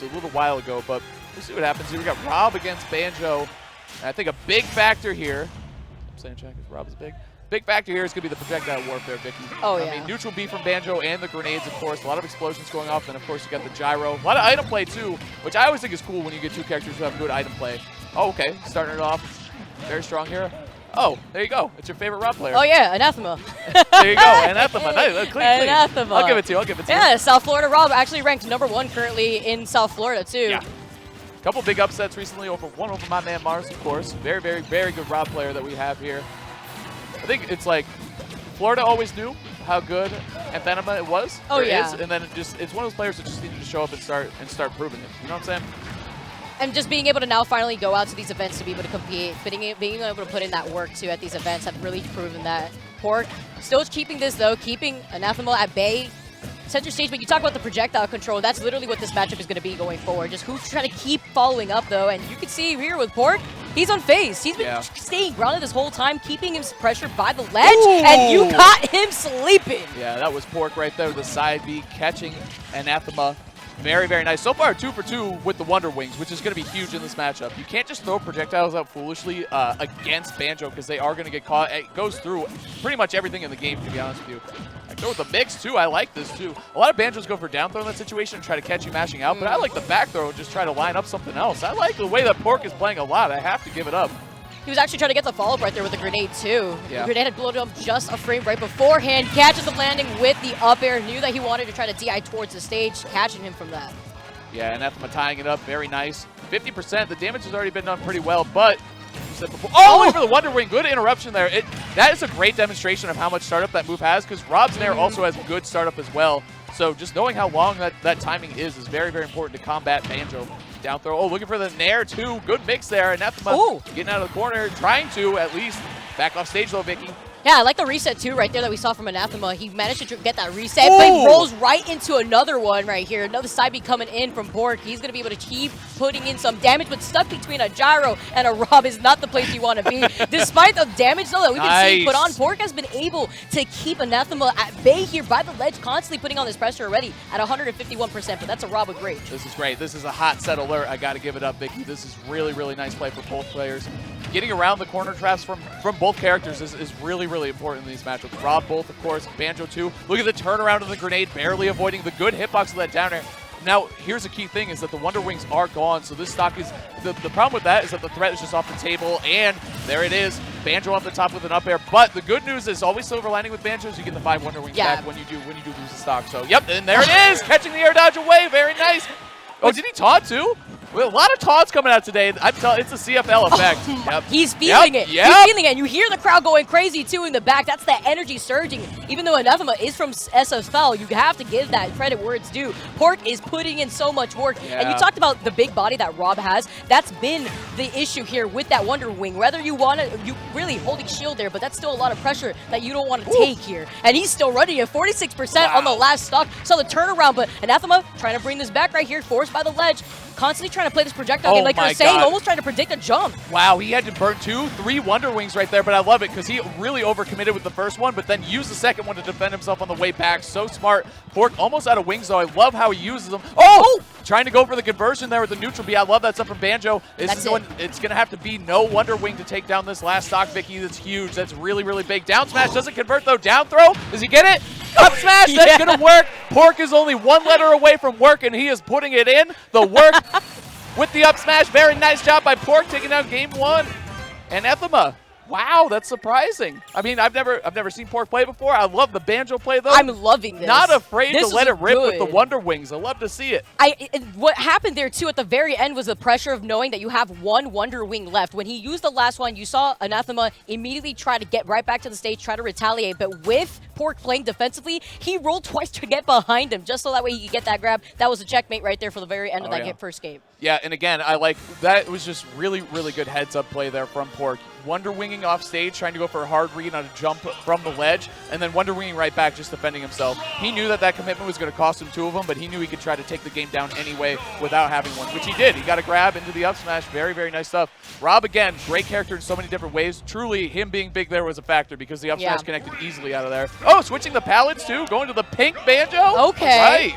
a little while ago, but we'll see what happens here. We got Rob against Banjo. And I think a big factor here, I'm saying check if Rob is big. Big factor here is going to be the projectile warfare, Vicky. Oh, yeah. I mean, neutral B from Banjo and the grenades, of course. A lot of explosions going off. Then, of course, you got the gyro. A lot of item play, too, which I always think is cool when you get two characters who have good item play. Oh, okay. Starting it off. Very strong here. Oh, there you go. It's your favorite Rob player. Oh, yeah. Anathema. There you go. Anathema. Nice. Clean. Anathema. I'll give it to you. I'll give it to you. Yeah, South Florida Rob actually ranked #1 currently in South Florida, too. Yeah. Couple big upsets recently. One over my man Mars, of course. Very, very, very good Rob player that we have here. I think it's like Florida always knew how good Anathema it was. Oh, yeah. And then it's one of those players that just needed to show up and start proving it. You know what I'm saying? And just being able to now finally go out to these events to be able to compete, being able to put in that work, too, at these events have really proven that. Pork still keeping this, though, keeping Anathema at bay. Center stage, but you talk about the projectile control. That's literally what this matchup is going to be going forward. Just who's trying to keep following up, though. And you can see here with Pork, he's unfazed. He's been staying grounded this whole time, keeping him pressured by the ledge, and you caught him sleeping. Yeah, that was Pork right there with the side B catching Anathema. Very, very nice. So far, 2 for 2 with the Wonder Wings, which is going to be huge in this matchup. You can't just throw projectiles out foolishly against Banjo because they are going to get caught. It goes through pretty much everything in the game, to be honest with you. I go with the mix, too. I like this, too. A lot of Banjos go for down throw in that situation and try to catch you mashing out, but I like the back throw and just try to line up something else. I like the way that Pork is playing a lot. I have to give it up. He was actually trying to get the follow-up right there with the grenade, too. Yeah. The grenade had blown up just a frame right beforehand. Catches the landing with the up air. Knew that he wanted to try to DI towards the stage, catching him from that. Yeah, Anathema tying it up. Very nice. 50%. The damage has already been done pretty well, but you said before. Oh, wait for the Wonder Wing. Good interruption there. That is a great demonstration of how much startup that move has, because Rob's Nair also has good startup as well. So just knowing how long that timing is very, very important to combat Banjo. Down throw. Oh, looking for the Nair, too. Good mix there. Anathema getting out of the corner, trying to at least back off stage, though, Vicky. Yeah, I like the reset, too, right there that we saw from Anathema. He managed to get that reset, but he rolls right into another one right here. Another side B coming in from Bork. He's going to be able to keep putting in some damage, but stuck between a gyro and a Rob is not the place you want to be. Despite the damage, though, that we can see put on, Bork has been able to keep Anathema at bay here by the ledge, constantly putting on this pressure already at 151%, but that's a Rob with great. This is great. This is a hot set alert. I got to give it up, Vicky. This is really, really nice play for both players. Getting around the corner traps from both characters is really, really important in these matchups. Rob both, of course. Banjo too. Look at the turnaround of the grenade, barely avoiding the good hitbox of that down air. Now, here's a key thing is that the Wonder Wings are gone, so this stock is... The problem with that is that the threat is just off the table, and there it is. Banjo off the top with an up air, but the good news is always silver lining with Banjo is you get the 5 Wonder Wings back when you do lose the stock. So, yep, and there it is! Catching the air dodge away, very nice! Oh, did he taunt too? Well, a lot of taunts coming out today. I'm telling, it's a CFL effect. Yep. He's feeling it. Yep. He's feeling it. And you hear the crowd going crazy too in the back. That's the energy surging. Even though Anathema is from SSBU, you have to give that credit where it's due. Pork is putting in so much work. Yeah. And you talked about the big body that Rob has. That's been the issue here with that Wonder Wing. Whether you want to, you really holding shield there, but that's still a lot of pressure that you don't want to take here. And he's still running at 46% on the last stock. So the turnaround, but Anathema trying to bring this back right here, forced by the ledge. Constantly trying to play this projectile game, like you're saying, almost trying to predict a jump. Wow, he had to burn 3 Wonder Wings right there, but I love it because he really overcommitted with the first one, but then used the second one to defend himself on the way back. So smart. Pork almost out of wings, though. I love how he uses them. Oh! Trying to go for the conversion there with the neutral B. I love that stuff from Banjo. It's going to have to be no Wonder Wing to take down this last stock, Vicky. That's huge. That's really, really big. Down smash doesn't convert, though. Down throw. Does he get it? Up smash. That's going to work. Pork is only 1 letter away from work, and he is putting it in. The work with the up smash. Very nice job by Pork taking down game 1. Anathema. Wow, that's surprising. I mean, I've never seen Pork play before. I love the Banjo play, though. I'm loving this. Not afraid to let it rip with the Wonder Wings. I love to see it. What happened there, too, at the very end was the pressure of knowing that you have 1 Wonder Wing left. When he used the last one, you saw Anathema immediately try to get right back to the stage, try to retaliate. But with Pork playing defensively, he rolled twice to get behind him, just so that way he could get that grab. That was a checkmate right there for the very end of that first game. Yeah, and again, I like that. It was just really, really good heads-up play there from Pork. Wonder Winging off stage, trying to go for a hard read on a jump from the ledge, and then Wonder Winging right back, just defending himself. He knew that commitment was going to cost him 2 of them, but he knew he could try to take the game down anyway without having one, which he did. He got a grab into the up smash. Very, very nice stuff. Rob, again, great character in so many different ways. Truly, him being big there was a factor because the up smash connected easily out of there. Oh, switching the pallets, too, going to the pink Banjo. Okay. Right.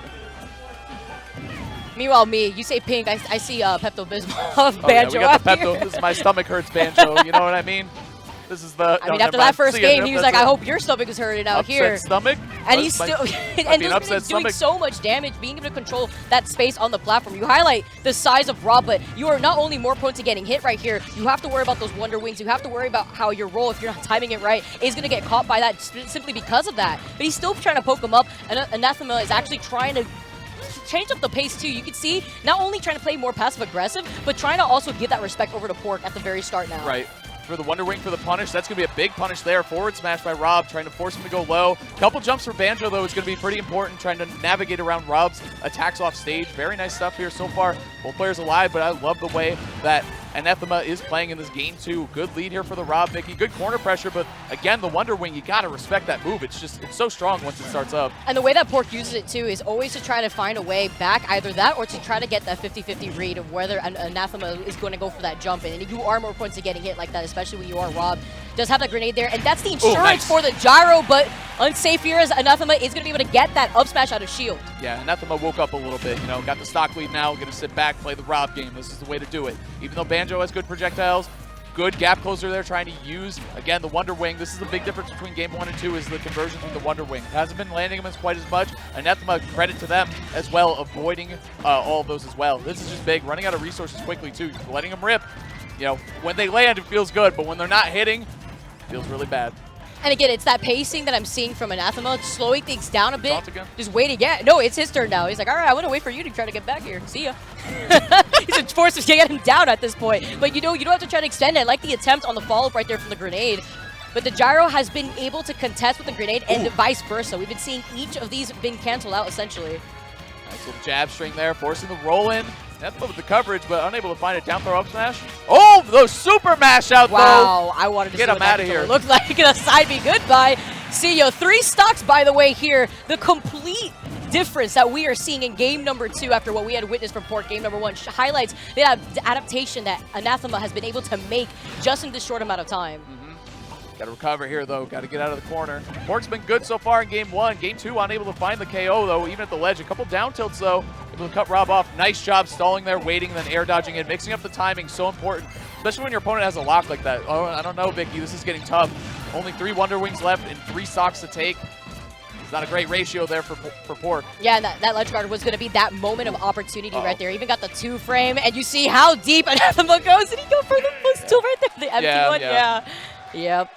Meanwhile, you say pink, I see Pepto-Bismol of Banjo. Yeah, we got the out here. Pepto. This is my stomach hurts Banjo. You know what I mean? This is the. I mean, after that first game, he was like, I hope your stomach is hurting out here. Stomach? And he's still and those doing so much damage, being able to control that space on the platform. You highlight the size of Rob, but you are not only more prone to getting hit right here, you have to worry about those Wonder Wings. You have to worry about how your roll, if you're not timing it right, is going to get caught by that simply because of that. But he's still trying to poke him up, and Anathema is actually trying to change up the pace too. You can see not only trying to play more passive aggressive, but trying to also give that respect over to Pork at the very start now. Right. For the Wonder Wing for the punish. That's going to be a big punish there. Forward smash by Rob, trying to force him to go low. Couple jumps for Banjo, though, is going to be pretty important, trying to navigate around Rob's attacks off stage. Very nice stuff here so far. Both players alive, but I love the way that Anathema is playing in this game, too. Good lead here for the Rob, Mickey. Good corner pressure, but again, the Wonder Wing, you got to respect that move. It's so strong once it starts up. And the way that Pork uses it, too, is always to try to find a way back, either that or to try to get that 50-50 read of whether Anathema is going to go for that jump in. And you are more prone to getting hit like that, especially when you are Rob. Does have that grenade there, and that's the insurance for the gyro, but unsafe here as Anathema is going to be able to get that up smash out of shield. Yeah, Anathema woke up a little bit, got the stock lead now, going to sit back, play the Rob game. This is the way to do it. Even though Banjo has good projectiles, good gap closer there, trying to use, again, the Wonder Wing. This is the big difference between game 1 and 2 is the conversion from the Wonder Wing. It hasn't been landing them as quite as much. Anathema, credit to them as well, avoiding all of those as well. This is just big, running out of resources quickly, too, letting them rip. When they land, it feels good, but when they're not hitting, it feels really bad. And again, it's that pacing that I'm seeing from Anathema, slowing things down a bit. Just waiting. Yeah, no, it's his turn now. He's like, all right, I want to wait for you to try to get back here. See ya. He's forced to get him down at this point. But you don't have to try to extend it. I like the attempt on the follow-up right there from the grenade. But the gyro has been able to contest with the grenade and vice versa. We've been seeing each of these being canceled out, essentially. Nice little jab string there, forcing the roll in. That's with the coverage, but unable to find a down throw up smash. Oh, those super mash out, though. Wow, I wanted to get him out of here. Looks like a side B goodbye. See you. 3 stocks, by the way, here. The complete difference that we are seeing in game number 2 after what we had witnessed from Pork game number 1 highlights the adaptation that Anathema has been able to make just in this short amount of time. Got to recover here, though. Got to get out of the corner. Pork's been good so far in game 1. Game 2, unable to find the KO, though, even at the ledge. A couple down tilts, though. Able to cut Rob off. Nice job stalling there, waiting, then air dodging in. Mixing up the timing, so important, especially when your opponent has a lock like that. Oh, I don't know, Vicky. This is getting tough. Only 3 Wonder Wings left and 3 stocks to take. It's not a great ratio there for Pork. Yeah, and that ledge guard was going to be that moment of opportunity right there. Even got the 2-frame, and you see how deep Anathema goes. Did he go for the +2 right there? The empty one? Yeah. Yep.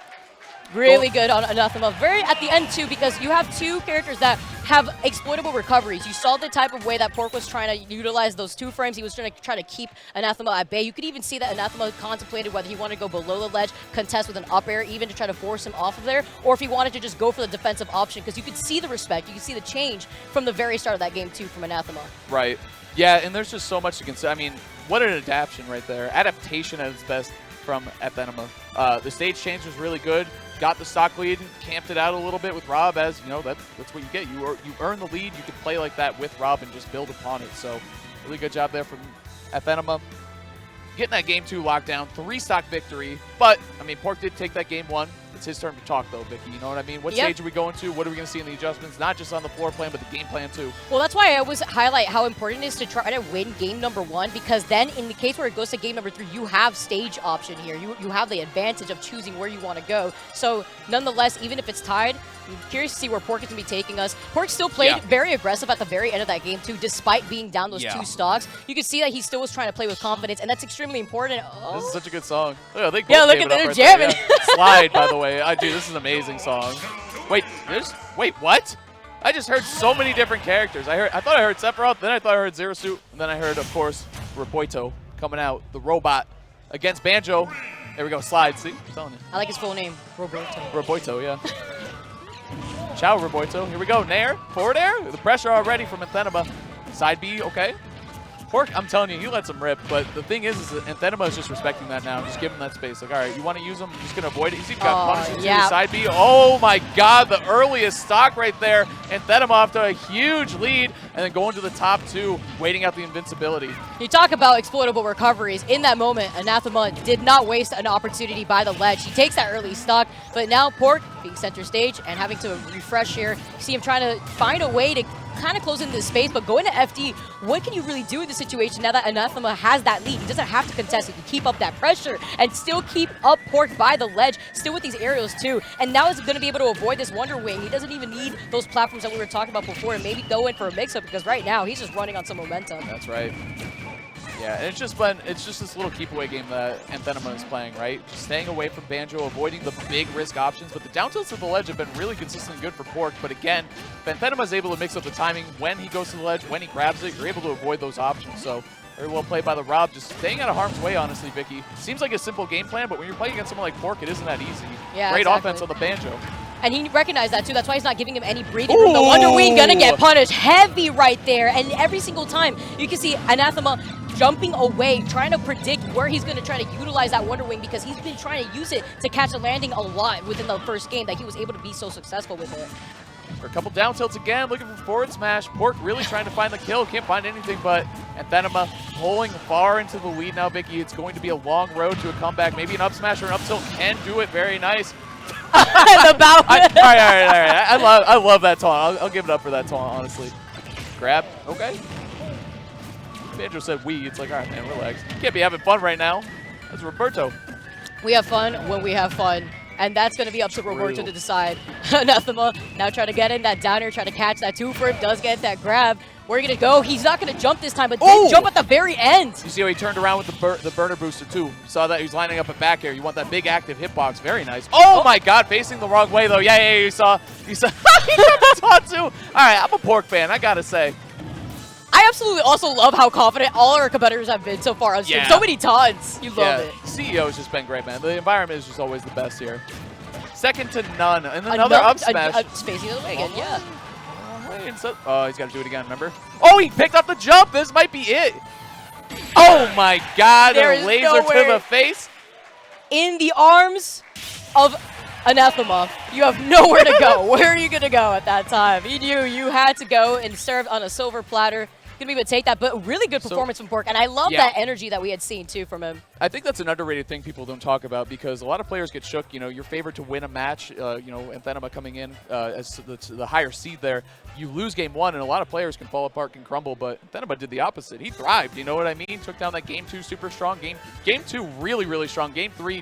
Really good on Anathema. Very at the end, too, because you have 2 characters that have exploitable recoveries. You saw the type of way that Pork was trying to utilize those 2 frames. He was trying to keep Anathema at bay. You could even see that Anathema contemplated whether he wanted to go below the ledge, contest with an up air, even to try to force him off of there, or if he wanted to just go for the defensive option, because you could see the respect. You could see the change from the very start of that game, too, from Anathema. Right. Yeah, and there's just so much to consider. I mean, what an adaptation right there. Adaptation at its best from Anathema. The stage change was really good. Got the stock lead, camped it out a little bit with Rob, as that's what you get. You earn the lead. You can play like that with Rob and just build upon it. So really good job there from Anathema. Getting that game 2 locked down, 3 stock victory. But I mean, Pork did take that game 1. It's his turn to talk, though, Vicky. You know what I mean? What stage are we going to? What are we going to see in the adjustments? Not just on the floor plan, but the game plan, too. Well, that's why I always highlight how important it is to try to win game number 1, because then in the case where it goes to game number 3, you have stage option here. You have the advantage of choosing where you want to go. So, nonetheless, even if it's tied, I'm curious to see where Pork is going to be taking us. Pork still played very aggressive at the very end of that game, too, despite being down those 2 stocks. You can see that he still was trying to play with confidence, and that's extremely important. This is such a good song. Look, they both look at they're jamming. Slide, by the way. Dude, this is an amazing song. Wait, what? I just heard so many different characters. I thought I heard Sephiroth, then I thought I heard Zero Suit, and then I heard, of course, Roboito coming out, the robot against Banjo. There we go, Slide. See, I'm telling you. I like his full name, Roboito. Roboito, yeah. Ciao, Roboito. Here we go. Nair, forward air. The pressure already from Anathema. Side B, okay. Pork, I'm telling you, he lets him rip. But the thing is that Anathema is just respecting that now. Just give him that space. Like, all right, you want to use him? I'm just going to avoid it. He's even got punishes to the side B. Oh, my God. The earliest stock right there. Anathema off to a huge lead. And then going to the top 2, waiting out the invincibility. You talk about exploitable recoveries. In that moment, Anathema did not waste an opportunity by the ledge. He takes that early stock. But now Pork being center stage and having to refresh here. You see him trying to find a way to kind of closing this space, but going to FD, what can you really do in this situation now that Anathema has that lead? He doesn't have to contest it. He can keep up that pressure and still keep up Pork by the ledge, still with these aerials too. And now he's going to be able to avoid this Wonder Wing. He doesn't even need those platforms that we were talking about before and maybe go in for a mix-up because right now he's just running on some momentum. That's right. Yeah, and it's just this little keep-away game that Anathema is playing, right? Just staying away from Banjo, avoiding the big risk options, but the down tilts at the ledge have been really consistently good for Pork, but again, if Anathema is able to mix up the timing when he goes to the ledge, when he grabs it, you're able to avoid those options, so very well played by the Rob, just staying out of harm's way, honestly, Vicky. Seems like a simple game plan, but when you're playing against someone like Pork, it isn't that easy. Yeah, Great exactly. offense on the Banjo. And he recognized that too. That's why he's not giving him any breathing room. The Wonder Wing gonna get punished heavy right there. And every single time you can see Anathema jumping away, trying to predict where he's gonna try to utilize that Wonder Wing because he's been trying to use it to catch a landing a lot within the first game that he was able to be so successful with it. For a couple down tilts again, looking for forward smash. Pork really trying to find the kill. Can't find anything, but Anathema pulling far into the lead now, Vicky. It's going to be a long road to a comeback. Maybe an up smash or an up tilt can do it. Very nice. The bow. All right. I love that taunt. I'll give it up for that taunt, honestly. Grab. Okay. Banjo said we. It's like, all right, man, relax. You can't be having fun right now. That's Roberto. We have fun when we have fun. And that's going to be up to Roberto to decide. Anathema now trying to get in that downer, trying to catch that two for him. Does get that grab. Where are you going to go? He's not going to jump this time, but did jump at the very end. You see how he turned around with the burner booster, too. You saw that he was lining up at back air. You want that big active hitbox. Very nice. Oh, my God. Facing the wrong way, though. Yeah, you saw. He got the taunt, too. All right, I'm a Pork fan, I got to say. I absolutely also love how confident all our competitors have been so far on stream. Yeah. So many taunts. You love it. CEO has just been great, man. The environment is just always the best here. Second to none. And another up smash. Spacey the other way again, yeah. Oh, he's got to do it again, remember? Oh, he picked up the jump. This might be it. Oh, my God. There A is laser to the face. In the arms of Anathema, you have nowhere to go. Where are you going to go at that time? He knew you had to go and serve on a silver platter. Going to be able to take that, but really good performance from Pork. And I love that energy that we had seen, too, from him. I think that's an underrated thing people don't talk about because a lot of players get shook. You know, you're favored to win a match. You know, Anathema coming in as the higher seed there. You lose game one, and a lot of players can fall apart, can crumble, but Anathema did the opposite. He thrived, you know what I mean? Took down that game two super strong. Game two really, really strong. Game three